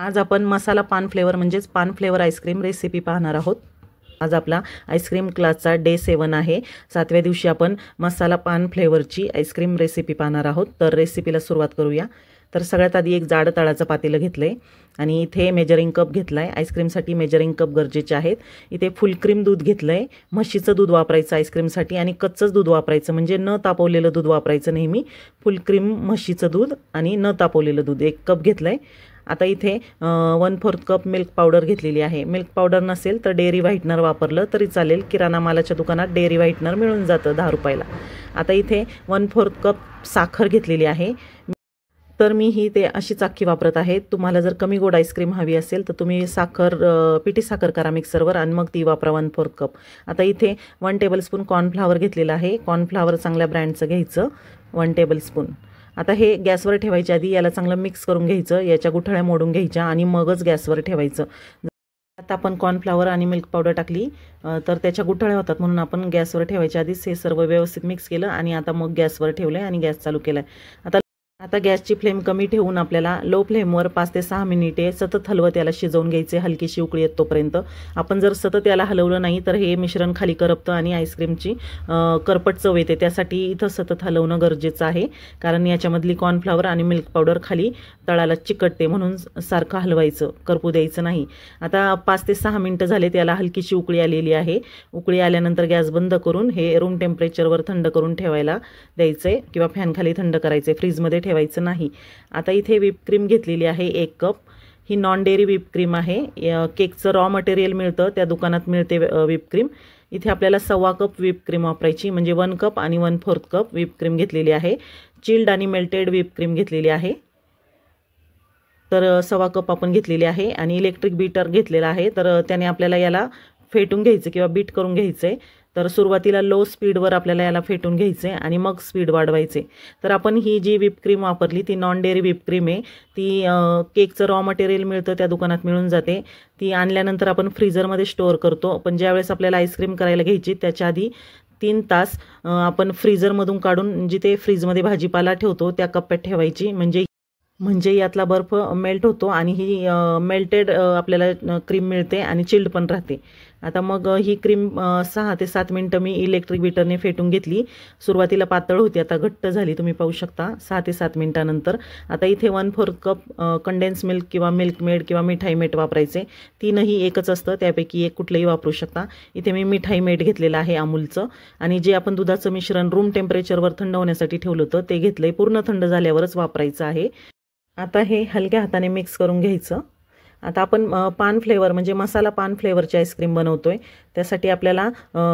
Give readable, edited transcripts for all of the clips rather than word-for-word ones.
आज आपण मसाला पान फ्लेवर म्हणजेच पान फ्लेवर आईस्क्रीम रेसिपी पाहणार आहोत। आज आपला आईस्क्रीम क्लासचा डे 7 आहे। 7व्या दिवशी आपण मसाला पान फ्लेवरची आईस्क्रीम रेसिपी पाहणार आहोत। तर रेसिपीला सुरुवात करूया। तर सगळ्यात आधी एक जाड तळाचं पातेलं घेतलंय आणि इथे मेजरिंग कप घेतलाय। आईस्क्रीमसाठी मेजरिंग कप गरजेचे आहेत। इथे फुल क्रीम दूध घेतलंय। म्हशीचं दूध वापरायचं आईस्क्रीमसाठी आणि कच्चंच दूध वापरायचं, म्हणजे न तापवलेलं दूध वापरायचं नेहमी। फुल क्रीम म्हशीचं दूध आणि न तापवलेलं दूध 1 कप घेतलंय। आता इथे 1/4 कप मिल्क पावडर घेतलेली आहे। मिल्क पावडर नसेल तर डेअरी व्हाईटनर वापरलं तरी चालेल। किराणा मालाच्या दुकानात डेअरी व्हाईटनर मिळून जातं 10 रुपयाला। आता इथे 1/4 कप साखर घेतलेली आहे। तर मी ही ते अशी चाकी वापरत आहे। तुम्हाला जर कमी गोड आईस्क्रीम हवी असेल तर तुम्ही साखर पिठी साखर करा मिक्सरवर आणि मग ती वापरा 1/4 कप। आता इथे 1 टेबलस्पून कॉर्नफ्लॉवर घेतलेला आहे। कॉर्नफ्लॉवर चांगल्या ब्रँडचं घ्यायचं 1 टेबलस्पून। आता हे गॅसवर ठेवायच्या आधी याला चांगलं मिक्स करून घ्यायचं। याच्या गुठळ्या मोडून घ्यायच्या आणि मगच गॅसवर ठेवायचं। आता आपण कॉर्नफ्लॉवर आणि मिल्क पावडर टाकली तर त्याच्या गुठळ्या होतात, म्हणून आपण गॅसवर ठेवायच्या आधीच हे सर्व व्यवस्थित मिक्स केलं आणि आता मग गॅसवर ठेवलं आणि गॅस चालू केलाय। आता गॅसची फ्लेम कमी ठेवून आपल्याला लो फ्लेमवर 5 ते 6 मिनिटे सतत हलवत याला शिजवून घ्यायचे, हलकीशी उकळी येत तोपर्यंत। आपण जर सतत याला हलवलं नाही तर हे मिश्रण खाली करपतं आणि आईस्क्रीमची करपट चव येते। त्यासाठी इथं सतत हलवणं गरजेचं आहे, कारण याच्यामधली कॉर्नफ्लॉवर आणि मिल्क पावडर खाली तळाला चिकटते, म्हणून सारखं हलवायचं, करपू द्यायचं नाही। आता 5 ते 6 मिनिटं झाले, त्याला हलकीशी उकळी आलेली आहे। उकळी आल्यानंतर गॅस बंद करून हे रूम टेम्परेचरवर थंड करून ठेवायला द्यायचे किंवा फॅन खाली थंड करायचे, फ्रीजमध्ये ठेवायचं नाही। आता इथे व्हिप क्रीम घेतलेली आहे 1 कप। ही नॉन डेअरी व्हिप क्रीम आहे। केकचं रॉ मटेरियल मिळतं त्या दुकानात मिळते व्हिप क्रीम। इथे आपल्याला 1/4 कप व्हिप क्रीम वापरायची, म्हणजे 1 कप आणि 1/4 कप व्हिप क्रीम घेतलेली आहे। चिल्ड आणि मेल्टेड व्हिप क्रीम घेतलेली आहे, तर 1/4 कप आपण घेतलेली आहे। आणि इलेक्ट्रिक बीटर घेतलेला आहे, तर त्याने आपल्याला याला फेटून घ्यायचं किंवा बीट करून घ्यायचं। तर सुरुवातीला लो स्पीडवर आपल्याला याला फेटून घ्यायचे आणि मग स्पीड वाढवायचे। तर आपण ही जी व्हिप क्रीम वापरली ती नॉन डेअरी व्हिप क्रीम आहे। ती केकचं रॉ मटेरियल मिळतं त्या दुकानात मिळून जाते। ती आणल्यानंतर आपण फ्रीजरमध्ये स्टोअर करतो, पण ज्यावेळेस आपल्याला आईस्क्रीम करायला घ्यायची त्याच्या आधी 3 तास आपण फ्रीजरमधून काढून जिथे फ्रीजमध्ये भाजीपाला ठेवतो त्या कप्प्यात ठेवायची, म्हणजे यातला बर्फ मेल्ट होतो आणि ही मेल्टेड आपल्याला क्रीम मिळते आणि चिल्ड पण राहते। आता मग ही क्रीम 6 ते 7 मिनिटं मी इलेक्ट्रिक बीटरने फेटून घेतली। सुरुवातीला पातळ होती, आता घट्ट झाली, तुम्ही पाहू शकता 6 ते 7 मिनिटानंतर। आता इथे 1/4 कप कंडेन्स मिल्क किंवा मिल्क मेड किंवा मिठाई मेड वापरायचे। तीनही एकच असतं, त्यापैकी एक कुठलंही वापरू शकता। इथे मी मिठाई मेड घेतलेलं आहे अमूलचं, आणि जे आपण दुधाचं मिश्रण रूम टेम्परेचरवर थंड होण्यासाठी ठेवलं होतं ते घेतलंय। पूर्ण थंड झाल्यावरच वापरायचं आहे। आता हे हलक्या हाताने मिक्स करून घ्यायचं। आता आपण पान फ्लेवर म्हणजे मसाला पान फ्लेवरची आईस्क्रीम बनवतोय, त्यासाठी आपल्याला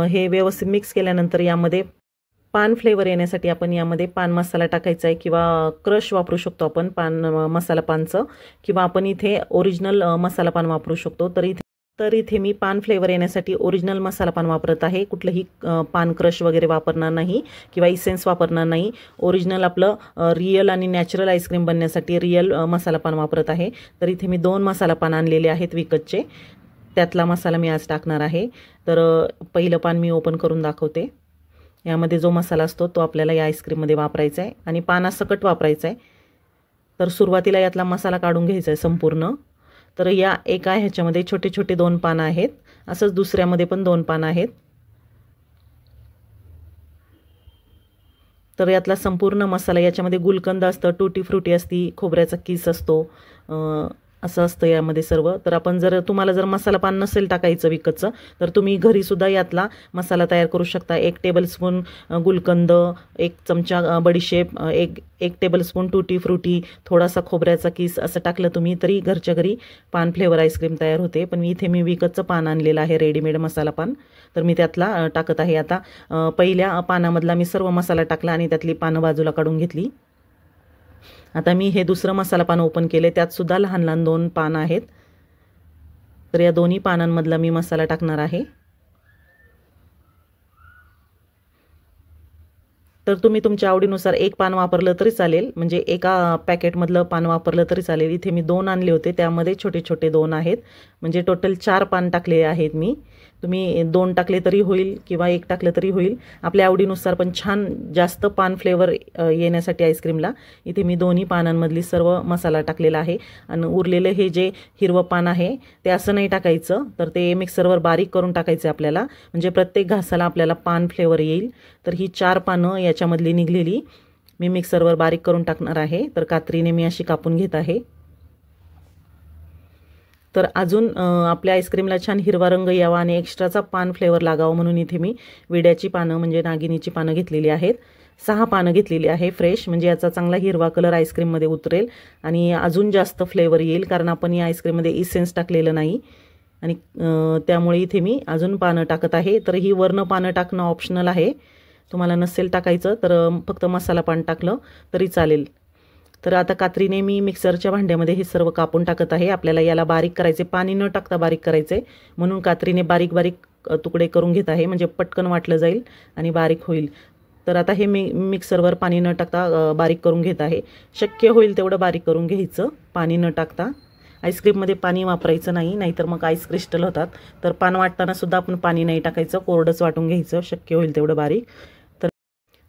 हे व्यवस्थित मिक्स केल्यानंतर यामध्ये पान फ्लेवर येण्यासाठी आपण यामध्ये पान मसाला टाकायचा आहे, किंवा क्रश वापरू शकतो आपण पान मसाला पानचं, किंवा आपण इथे ओरिजिनल मसाला पान वापरू शकतो। तर इथे मी पान फ्लेवर येण्यासाठी ओरिजिनल मसाला पान वापरत आहे। कुठलंही पान क्रश वगैरे वापरणार नाही किंवा इसेन्स वापरणार नाही। ओरिजिनल आपलं रिअल आणि नॅचरल आईस्क्रीम बनण्यासाठी रिअल मसाला पान वापरत आहे। तर इथे मी 2 मसाला पान आणलेले आहेत विकतचे, त्यातला मसाला मी आज टाकणार आहे। तर पहिलं पान मी ओपन करून दाखवते। यामध्ये जो मसाला असतो तो आपल्याला या आईस्क्रीममध्ये वापरायचा आहे आणि पानासकट वापरायचा आहे। तर सुरुवातीला यातला मसाला काढून घ्यायचा आहे संपूर्ण। तर या एका ह्याच्यामध्ये छोटे छोटे 2 पानं आहेत, असंच दुसऱ्यामध्ये पण 2 पानं आहेत। तर यातला संपूर्ण मसाला, याच्यामध्ये गुलकंद असतं, टूटी फ्रुटी असती, खोबऱ्याचा किस असतो, असं असतं यामध्ये सर्व। तर आपण तुम्हाला जर मसाला पान नसेल टाकायचं विकतचं, तर तुम्ही घरीसुद्धा यातला मसाला तयार करू शकता। 1 टेबलस्पून गुलकंद, 1 चमचा बडीशेप, 1 टेबलस्पून टूटी फ्रुटी, थोडासा खोबऱ्याचा किस असं टाकलं तुम्ही तरी घरच्या घरी पान फ्लेवर आईस्क्रीम तयार होते। पण इथे मी विकतचं पान आणलेलं आहे, रेडीमेड मसाला पान, तर मी त्यातला टाकत आहे। आता पहिल्या पानामधला मी सर्व मसाला टाकला आणि त्यातली पानं बाजूला काढून घेतली। आता मी हे दुसरं मसाला पान ओपन केले, त्यात सुद्धा लहान लहान 2 पानं आहेत। तर या दोन्ही पानांमधला मी मसाला टाकणार आहे। तर तुम्ही तुमच्या आवडीनुसार 1 पान वापरलं तरी चालेल, म्हणजे एका पॅकेटमधलं पान वापरलं तरी चालेल। इथे मी 2 आणले होते, त्यामध्ये छोटे छोटे 2 आहेत, म्हणजे टोटल 4 पान टाकले आहेत मी। तुम्ही 2 टाकले तरी होईल किंवा 1 टाकलं तरी होईल, आपल्या आवडीनुसार. पण छान जास्त पान फ्लेवर येण्यासाठी आईस्क्रीमला इथे मी दोन्ही पानांमधली सर्व मसाला टाकलेला आहे. आणि उरलेलं हे जे हिरवं पान आहे ते असं नाही टाकायचं, तर ते मिक्सरवर बारीक करून टाकायचं आपल्याला, म्हणजे प्रत्येक घासाला आपल्याला पान फ्लेवर येईल. तर ही 4 पानं याच्यामधली निघलेली मी मिक्सरवर बारीक करून टाकणार आहे. तर कात्रीने मी अशी कापून घेत आहे. तर अजून आपल्या आईस्क्रीमला छान हिरवा रंग यावा आणि एक्स्ट्राचा पान फ्लेवर लागावा म्हणून इथे मी विड्याची पानं म्हणजे नागिनीची पानं घेतलेली आहेत. 6 पानं घेतलेली आहे फ्रेश, म्हणजे याचा चांगला हिरवा कलर आईस्क्रीममध्ये उतरेल आणि अजून जास्त फ्लेवर येईल, कारण आपण या आईस्क्रीममध्ये इसेन्स टाकलेलं नाही. आणि त्यामुळे इथे मी अजून पानं टाकत आहे. तर ही वर्ण पानं टाकणं ऑप्शनल आहे, तुम्हाला नसेल टाकायचं तर फक्त मसाला पान टाकलं तरी चालेल. तर आता कात्रीने मी मिक्सरच्या भांड्यामध्ये हे सर्व कापून टाकत आहे. आपल्याला याला बारीक करायचे, पाणी न टाकता बारीक करायचे, म्हणून कात्रीने बारीक बारीक तुकडे करून घेत आहे, म्हणजे पटकन वाटलं जाईल आणि बारीक होईल. तर आता हे मी मिक्सरवर पाणी न टाकता बारीक करून घेत आहे. शक्य होईल तेवढं बारीक करून घ्यायचं पाणी न टाकता. आईस्क्रीममध्ये पाणी वापरायचं नाही, नाहीतर मग आईस क्रिस्टल होतात. तर पान वाटताना सुद्धा आपण पाणी नाही टाकायचं, कोरडंच वाटून घ्यायचं शक्य होईल तेवढं बारीक.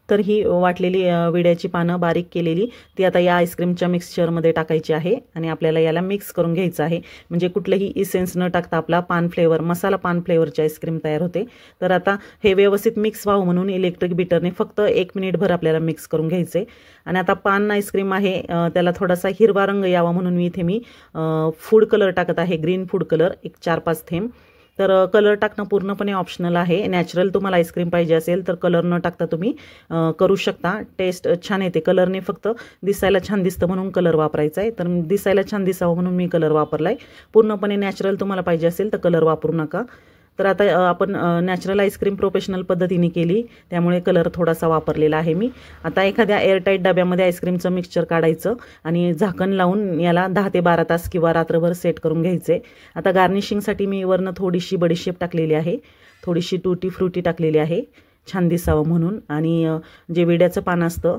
तर ही वाटलेली विड्याची पानं बारीक केलेली ती आता या आईस्क्रीमच्या मिक्सचरमध्ये टाकायची आहे आणि आपल्याला याला मिक्स करून घ्यायचं आहे, म्हणजे कुठलंही इसेन्स न टाकता आपला पान फ्लेवर मसाला पान फ्लेवरची आईस्क्रीम तयार होते. तर आता हे व्यवस्थित मिक्स व्हावं म्हणून इलेक्ट्रिक बीटरने फक्त 1 मिनिटभर आपल्याला मिक्स करून घ्यायचे. आणि आता पान आईस्क्रीम आहे त्याला थोडासा हिरवा रंग यावा म्हणून मी फूड कलर टाकत आहे, ग्रीन फूड कलर, एक 4-5 थेंब. तर कलर टाकणं पूर्णपणे ऑप्शनल आहे. नॅचरल तुम्हाला आईस्क्रीम पाहिजे असेल तर कलर न टाकता तुम्ही करू शकता. टेस्ट छान येते कलरने, फक्त दिसायला छान दिसतं म्हणून कलर वापरायचा आहे. तर दिसायला छान दिसावं म्हणून मी कलर वापरला आहे. पूर्णपणे नॅचरल तुम्हाला पाहिजे असेल तर कलर वापरू नका. तर आता आपण नॅचरल आईस्क्रीम प्रोफेशनल पद्धतीने केली, त्यामुळे कलर थोडासा वापरलेला आहे मी. आता एखाद्या एअरटाईट डब्यामध्ये आईस्क्रीमचं मिक्सचर काढायचं आणि झाकण लावून याला 10 ते 12 तास किंवा रात्रभर सेट करून घ्यायचे. आता गार्निशिंगसाठी मी वरनं थोडीशी बडीशेप टाकलेली आहे, थोडीशी टूटी फ्रुटी टाकलेली आहे छान दिसावं म्हणून. आणि जे विड्याचं पान असतं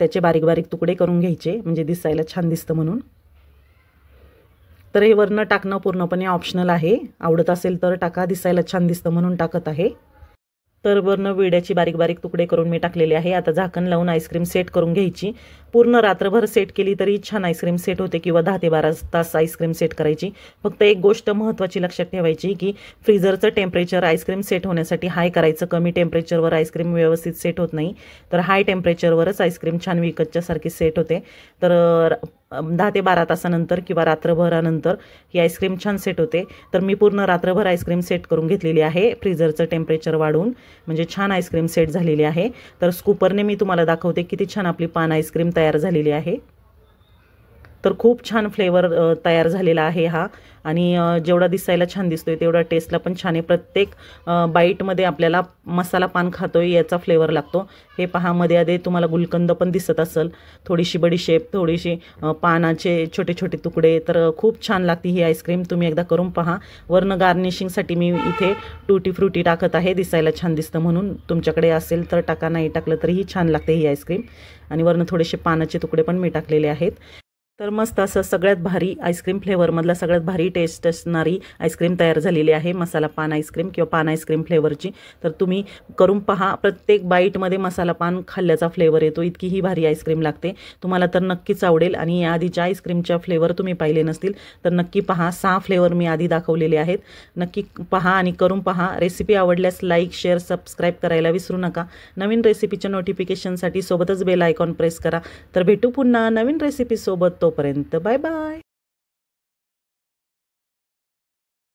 त्याचे बारीक बारीक तुकडे करून घ्यायचे, म्हणजे दिसायला छान दिसतं म्हणून. तर हे वरनं टाकणं पूर्णपणे ऑप्शनल आहे, आवडत असेल तर टाका, दिसायला छान दिसतं म्हणून टाकत आहे. तर वरनं विड्याची बारीक बारीक तुकडे करून मी टाकलेले आहे. आता झाकण लावून आईस्क्रीम सेट करून घ्यायची. पूर्ण रात्रभर सेट केली तरी छान आईस्क्रीम सेट होते, किंवा 10 ते 12 तास आईस्क्रीम सेट करायची. फक्त एक गोष्ट महत्त्वाची लक्षात ठेवायची की फ्रीजरचं टेम्परेचर आईस्क्रीम सेट होण्यासाठी हाय करायचं. कमी टेम्परेचरवर आईस्क्रीम व्यवस्थित सेट होत नाही, तर हाय टेम्परेचरवरच आईस्क्रीम छान विकतच्यासारखी सेट होते. तर 10 ते 12 तासानंतर किंवा रात्रभरानंतर ही आईस्क्रीम छान सेट होते. तर मी पूर्ण रात्रभर आईस्क्रीम सेट करून घेतलेली आहे फ्रीजरचं टेम्परेचर वाढवून, म्हणजे छान आईस्क्रीम सेट झालेली आहे. तर स्कूपरने मी तुम्हाला दाखवते किती छान आपली पान आईस्क्रीम तयार झालेली आहे. तर खूप छान फ्लेवर तयार झालेला आहे हा, आणि जेवढा दिसायला छान दिसतोय तेवढा टेस्टला पण छान आहे. प्रत्येक बाईटमध्ये आपल्याला मसाला पान खातोय याचा फ्लेवर लागतो. हे पहा, मध्ये तुम्हाला गुलकंद पण दिसत असेल, थोडीशी बडीशेप, थोडीशी पानाचे छोटे छोटे तुकडे. तर खूप छान लागते ही आईस्क्रीम, तुम्ही एकदा करून पहा. वरनं गार्निशिंगसाठी मी इथे टूटी फ्रुटी टाकत आहे, दिसायला छान दिसतं म्हणून. तुमच्याकडे असेल तर टाका, नाही टाकलं तरीही छान लागते ही आईस्क्रीम. आणि वरनं थोडेसे पानाचे तुकडे पण मी टाकलेले आहेत. तर मस्त असं सगळ्यात भारी आईस्क्रीम फ्लेवरमधला सगळ्यात भारी टेस्ट असणारी आईस्क्रीम तयार झालेली आहे, मसाला पान आईस्क्रीम किंवा पान आईस्क्रीम फ्लेवरची. तर तुम्ही करून पहा, प्रत्येक बाईटमध्ये मसाला पान खाल्ल्याचा फ्लेवर येतो, इतकी ही भारी आईस्क्रीम लागते. तुम्हाला तर नक्कीच आवडेल. आणि याआधीच्या आईस्क्रीमच्या फ्लेवर तुम्ही पाहिले नसतील तर नक्की पहा, 6 फ्लेवर मी आधी दाखवलेले आहेत. नक्की पहा आणि करून पहा. रेसिपी आवडल्यास लाईक, शेअर, सबस्क्राईब करायला विसरू नका. नवीन रेसिपीच्या नोटिफिकेशनसाठी सोबतच बेल आयकॉन प्रेस करा. तर भेटू पुन्हा नवीन रेसिपीसोबत. तोपर्यंत बाय बाय.